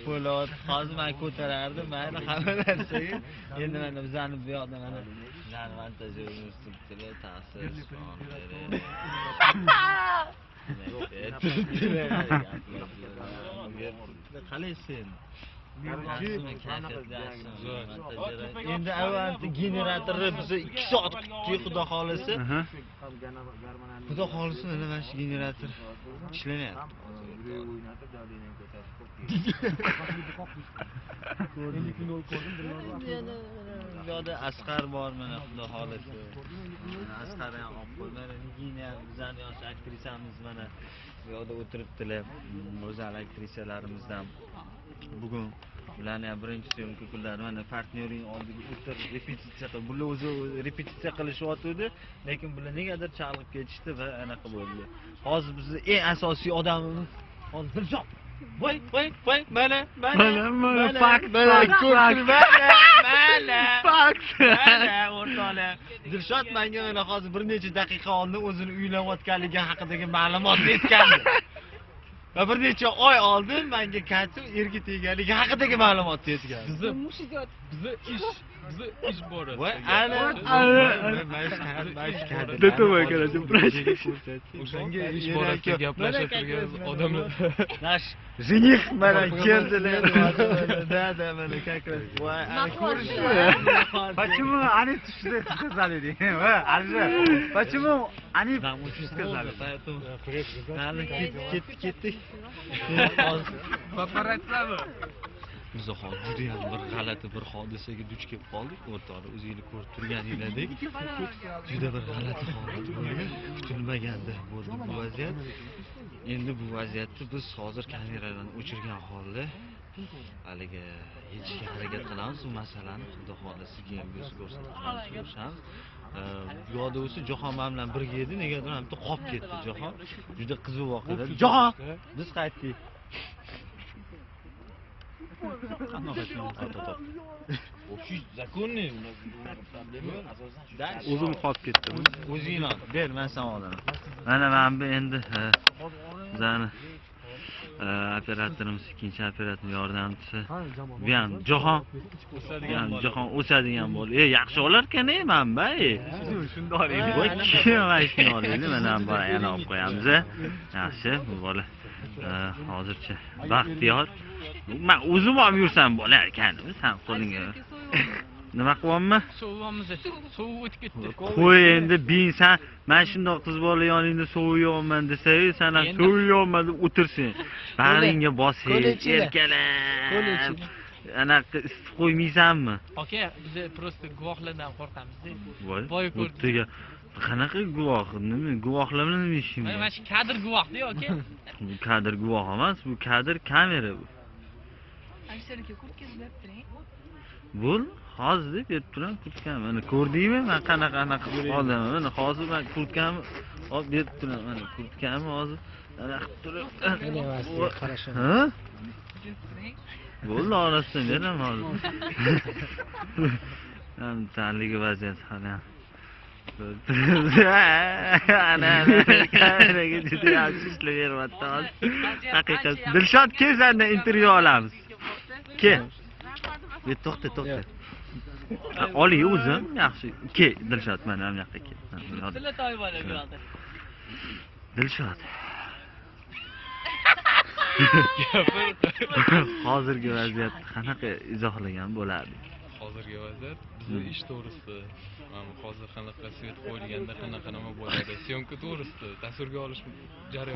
Po'lat hozir men ko'tarardim, mayli hamma narsaga. Endi mana bizani bu yoqda mana montaj universitetiga ta'sis qalaysan? Endi avvalgi generatorni biz 2 soat kutdik, xudo xolisa. Xudo xolisa mana shu generator ishlamayapti. Yo'da Asqar bor mana xudo xolisa. Asqar ham olib qo'ydi. Nigina bizning yosh aktrisamiz mana bu yoqda o'tiribdilar. O'zal aktrisalarimizdan bugun ularni ham birinchi syomka kunlari mana partnyoring oldiga o'tirib repetitsiya qilib, bular o'zi repetitsiya qilishyotdi, lekin bular negadir chalg'ib ketishdi va anaqa bo'ldi. Hozir bizning eng asosiy odamimiz hozir voy, mana, fakt, o'rtoqlar. Dilshod menga mana hozir bir necha daqiqa oldin o'zini uylanayotganligi haqidagi ma'lumot aytgandi. Va bir necha oy oldin menga Katya erga teganligi haqidagi ma'lumot aytgan. Bizni ish boradi. Voy, ana Detovoy qarashim, o'shanga ish boradi gaplashib turgan odamlar. Nash жених mana keldilar. Да, mana как раз. Voy, ana ko'rishdi. Почему они тушили сказали? Аржа. Почему они сказали? Ketdik. Paparazzi. Biz hozir juda ham bir g'alati bir hodisaga duch kelib qoldik, o'rtoqlar. O'zingiz ko'rib turganinglardek, juda bir g'alati holat bo'ldi. Kutilmaganda bo'ldi bu vaziyat. Endi bu vaziyatni biz hozir kameralarni o'chirgan holda haliga yechishga harakat qilamiz. Bu masalani xudo xolasa keyin biz ko'rsatamiz. Yo'da o'zi Jahon bilan birga edi, negadir ham qolib ketdi Jahon. Juda qiziq voqealar. Jahon, biz qaytdik. Zakonniy, O'zim qolib ketdim. O'zing ol, ber, men sen olaman. Mana men bu endi bizani operatorimiz, ikkinchi operator yordamchisi. Bu ham Jahon o'sadigan bo'ldi. Yaxshi olarkan-ey, manba-ey. Shundoq edi. Voy, kim aytgan olaydi, mana bor yana olib qo'yamiz. Yaxshi, bu bola hozircha baxtiyor. Men o'zim olib yursam bo'lar ekan, sen qo'lingga. Nima qilyapman? Sovuq o'tib ketdi. Qo'y endi bin sen men shundoq qiz bola yoningda sovuyoman desangiz, sen ham sovuyoman deb o'tirsin. Bag'ringga bosing, erkalab. Anaqa issiq qo'ymaysanmi? Aka, biz просто guvohlardan qo'rqamiz-da. Voy, o'rtaga qanaqa guvoh? Nima guvohlar bilan nima ishim? Mana shu kadr guvoh-da, aka. Bu kadr guvoh emas, bu kadr kamera bu. Aksarga kurtkangiz berib turing. Bo'l, hozir deb berib turaman kurtkam. Mana ko'rdingmi? Men qanaqa odam. Mana hozir men kurtkam olib berib turaman. Mana kurtkam hozir ana qilib turib. Ha? Bo'ldi, orasidan beraman hozir. Ham tanligi vaziyat hali ham. Ana kameraga juda yaxshi ishlab beryapti hozir. Haqiqat. Dilshod kezanda intervyu olamiz. Kel. To'xta. Oling o'zim, yaxshi. Kel, Dilshod, mana ham yoqqa kel. Sizlar toybolar bu yoqda. Dilshod. Hozirgi vaziyatni qanaqa izohlagan bo'lardi? Hozirgi vaziyat bizni ish to'g'risida, mana hozir qanaqa svet qo'yilganda qanaqa nima bo'ladi, syomka to'g'risida tasvirga olish jarayoni.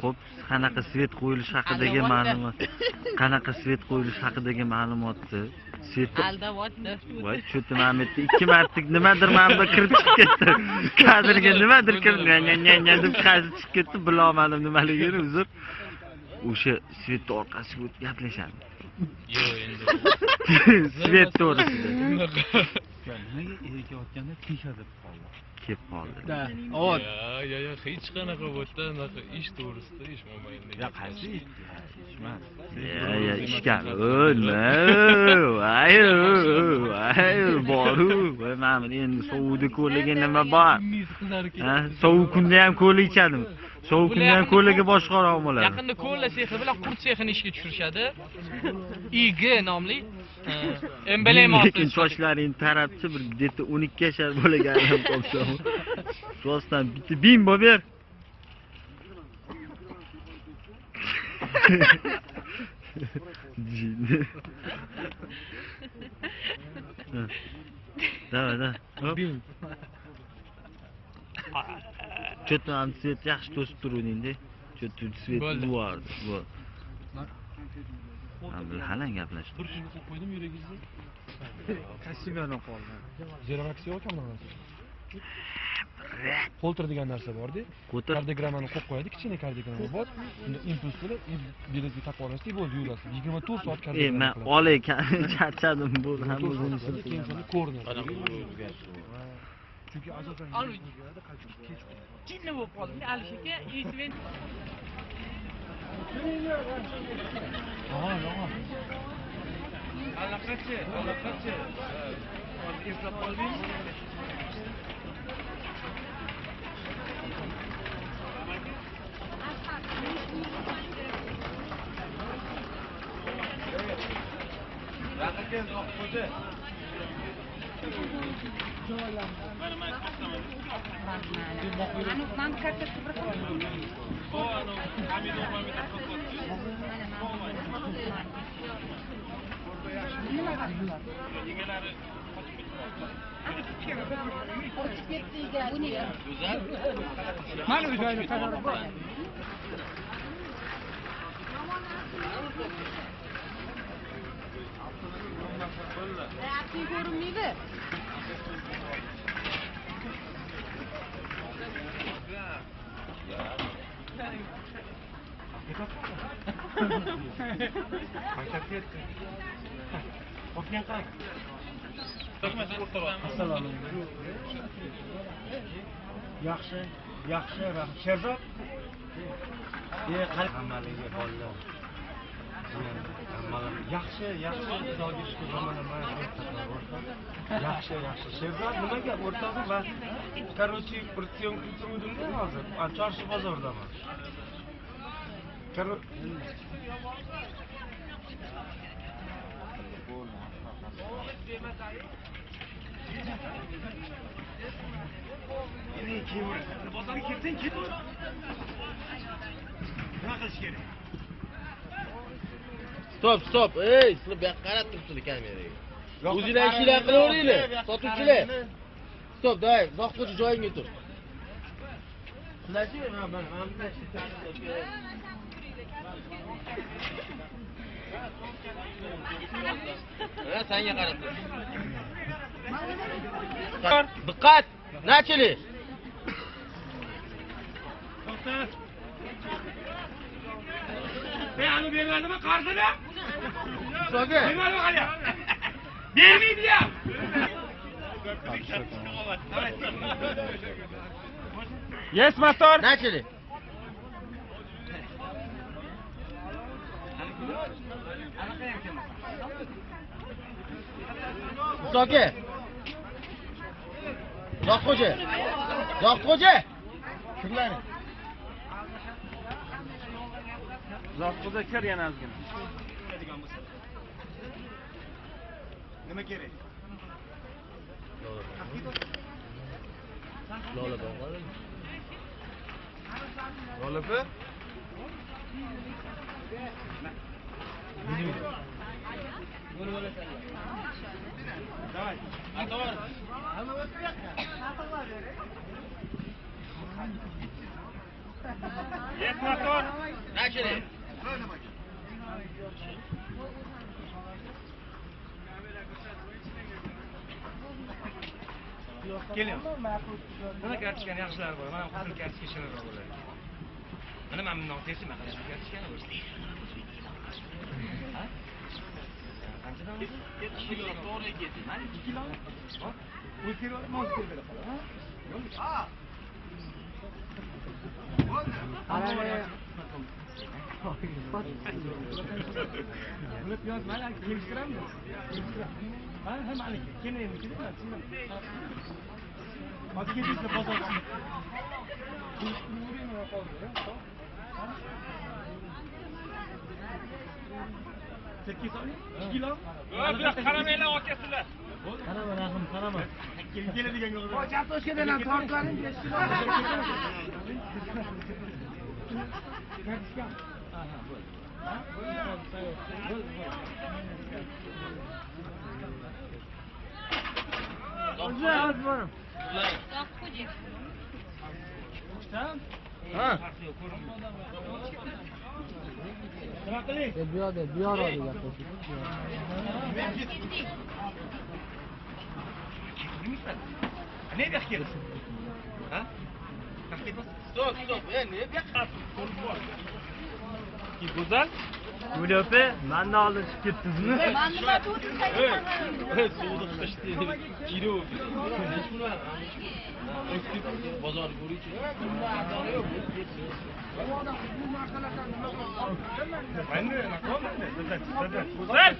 Xo'p, qanaqa svet qo'yilish haqidagi ma'lumot. Qanaqa svet qo'yilish haqidagi ma'lumotni svetni Aldavotdi. voy, cho'ti Mametda 2 marta nimadir mana bu kirib chiqib ketdi. Kadrga nimadir kirib deb qaysi chiqib ketdi, bilolmadim nimaligini, uzr. O'sha svetni orqasiga o'tib gaplashamiz. Yo'q endi. Svet to'g'risida. Nimaga Erkayotganda tisha deb qoldi. Kelib qoldi. Yo'q, hech qanaqa bo'lsa, anaqa ish to'g'risida ish mobaynida. Ya qaysi ish? Ishmas. Ya ishkan. Voy, boru. Voy, men endi sovuqda ko'rlagan nima bor? Ha, sovuq kunda ham ko'la ichadim. Shovkindan ko'ylagi boshqaroq bo'ladi. Yaqinda ko'lla sexi bilan qurt sexini ishga tushirishadi. IG nomli emblem Lekin sochlaring tarabchi bir deti 12 yashar bolaga aylanib qolsa. Rostdan bitta bimbo ber. Давай, да. Что-то ham svet yaxshi to'sib turuvding-da. Что-то svet bo'lardi. Bu. Halang gaplashib. Turishini qo'yib qo'ydim yuragingizni. Kassimani qoldi. Xerox yo'q kamdan. Holter degan narsa bor-da. Kardiogramani qo'yib qo'yadi, kichkina kardiogramma bor. Unda impuls bilan biletni taqib olasiz, bo'ldi yurasiz. 24 soat kardiogramma. Men olay charchadim bu hammasini keyin seni ko'rinadi. Chunki asosan jinni bo'lib qoldi. Alish aka, esmen. Allaqachi. Eslab qoldingiz? Man kattasi bir Mana bu joyda qadar bor. Reaksiya ko'rinmaydi. Assalomu alaykum. Yaxshi, rahmat. Sherzod. Hammaligi bolalar. Yaxshi, xudoga shukr, yaxshi. Sherzod nimaga o'rtog'im va короче, bir syomka turuvdim-da hozir. Chorsu bozordaman. Bozorga kelsang ket. Nima qilish kerak? Stop. Ey, sizlar bu yoqqa qarab turibsizlar kameraga. O'zinglar ishinglarni qilaveringlar. Sotuvchilar. Stop, davay, uzoqqa joyingga tur. Sizlarchi, mana senga qarab tur. Diqqat! Nachili? Beyani bermadimi qarzini? So'ga. Bermadi hali. Bermaydi ya. Yes, master. Nachili? So'ga. Zoqxo'ja. Kimlar? Zoqxo'ja kir yana ozgina. Nima kerak? Lola bor. Lola-ku? Давай. Атор. Yes, мотор. Начали. Keling. Mana kartochkani yaxshilari bor. Mana qizil kartochka shirinroq bo'ladi. Mana men bundan tezim qilib kartochkani ko'rsating. Ha? Qanchadan? 7 kilo to'g'ri ketdi. Mana 2 kilo. Ha? 1 kilo mos keldi qoladi. Ha? Buni piyoz mana kelishtirammi? Ha, mana keling, keling. Hadi gidin bozorga. Sakkiz soling, 2 kilo. Qaramanglar akasizlar. Qarama rahim, qarama. Keladigan yo'q. Kartoshkadan tortlaring, 5 kilo. Ha. Bu yoqda gaplashdik. Ne bir kere? Ha? Stop. Ne bir Güzel. Gül öpe, ben de aldım çıkırttınız. Ben nima deyapman? Suvni qishdini kilo. Bozor ko'ruvchi. Ben de nakon. Güzel.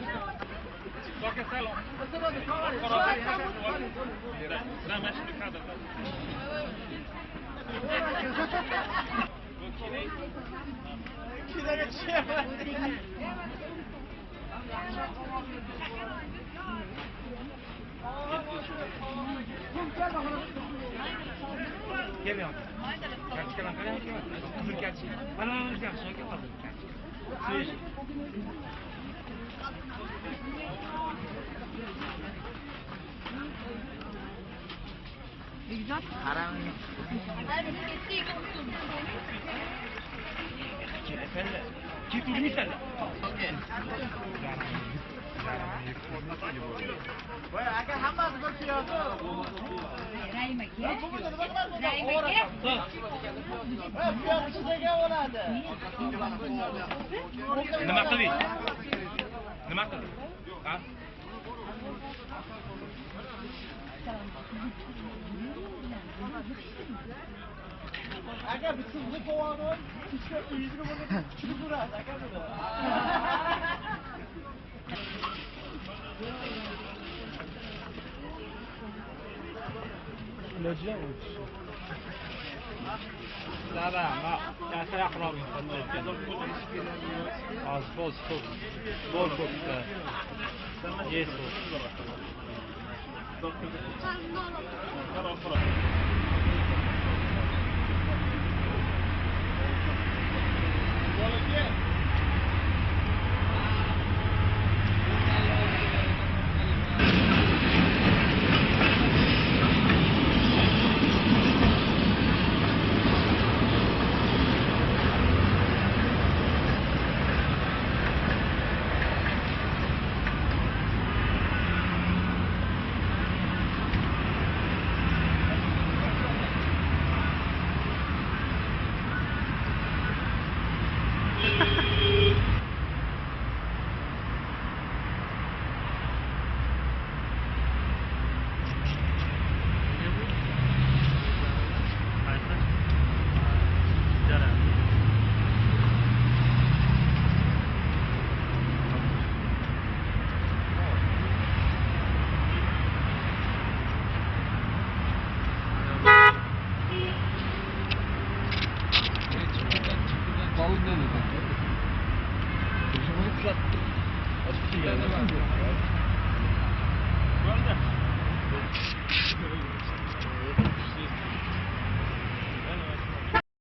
Geliyor. Gerçekten kalem ki var. Dur gerçi. Bana yapsın ki var. Şey. Güzel. Efendim. Kim sen? Vay aka hammasi bir piyozi. Rahima ke. Piyoz ichiga bo'ladi. Nima qilding? Nima qilding? Ha? Aka bizni qovog'i ichga uyizga bo'lib tushib turadi aka buni. Dada, ma, kasra qilolmayman. Az boz, bol ko'pda. Yes. Qoldi dedi.